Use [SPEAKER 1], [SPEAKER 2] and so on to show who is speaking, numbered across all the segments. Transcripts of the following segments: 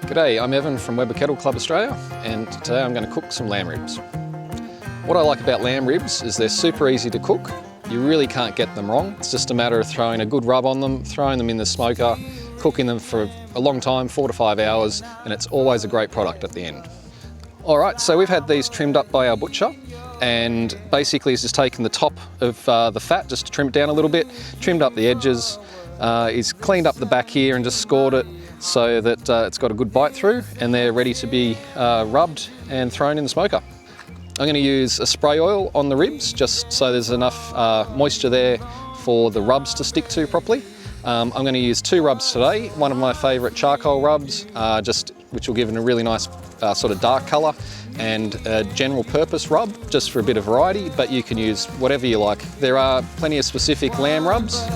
[SPEAKER 1] G'day, I'm Evan from Weber Kettle Club Australia, and today I'm going to cook some lamb ribs. What I like about lamb ribs is they're super easy to cook. You really can't get them wrong. It's just a matter of throwing a good rub on them, throwing them in the smoker, cooking them for a long time, 4 to 5 hours, and it's always a great product at the end. Alright, so we've had these trimmed up by our butcher, and basically he's just taken the top of the fat just to trim it down a little bit, trimmed up the edges, he's cleaned up the back here and just scored it so that it's got a good bite through, and they're ready to be rubbed and thrown in the smoker. I'm going to use a spray oil on the ribs just so there's enough moisture there for the rubs to stick to properly. I'm going to use 2 rubs today, one of my favourite charcoal rubs, which will give it a really nice sort of dark colour, and a general purpose rub just for a bit of variety, but you can use whatever you like. There are plenty of specific lamb rubs.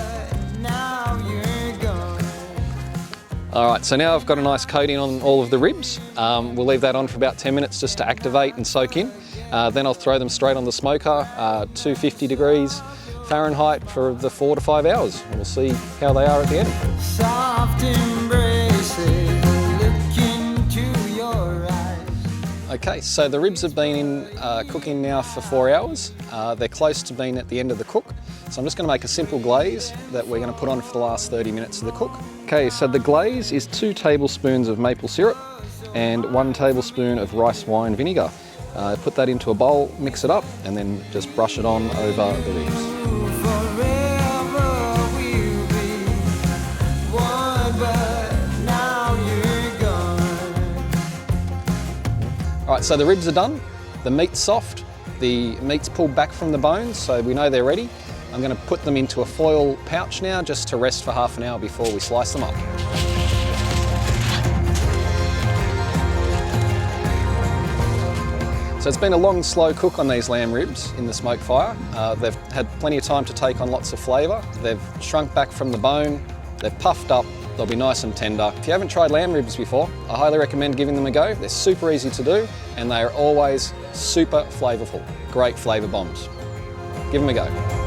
[SPEAKER 1] Alright, so now I've got a nice coating on all of the ribs. We'll leave that on for about 10 minutes just to activate and soak in. Then I'll throw them straight on the smoker, 250 degrees Fahrenheit for the 4 to 5 hours. And we'll see how they are at the end. Soft embraces, look into your eyes. Okay, so the ribs have been in cooking now for 4 hours. They're close to being at the end of the cook. So I'm just going to make a simple glaze that we're going to put on for the last 30 minutes of the cook. Okay, so the glaze is 2 tablespoons of maple syrup and 1 tablespoon of rice wine vinegar. Put that into a bowl, mix it up, and then just brush it on over the ribs. Alright, so the ribs are done, the meat's soft, the meat's pulled back from the bones, so we know they're ready. I'm going to put them into a foil pouch now just to rest for half an hour before we slice them up. So it's been a long, slow cook on these lamb ribs in the SmokeFire. They've had plenty of time to take on lots of flavour. They've shrunk back from the bone, they've puffed up, they'll be nice and tender. If you haven't tried lamb ribs before, I highly recommend giving them a go. They're super easy to do, and they are always super flavourful. Great flavour bombs. Give them a go.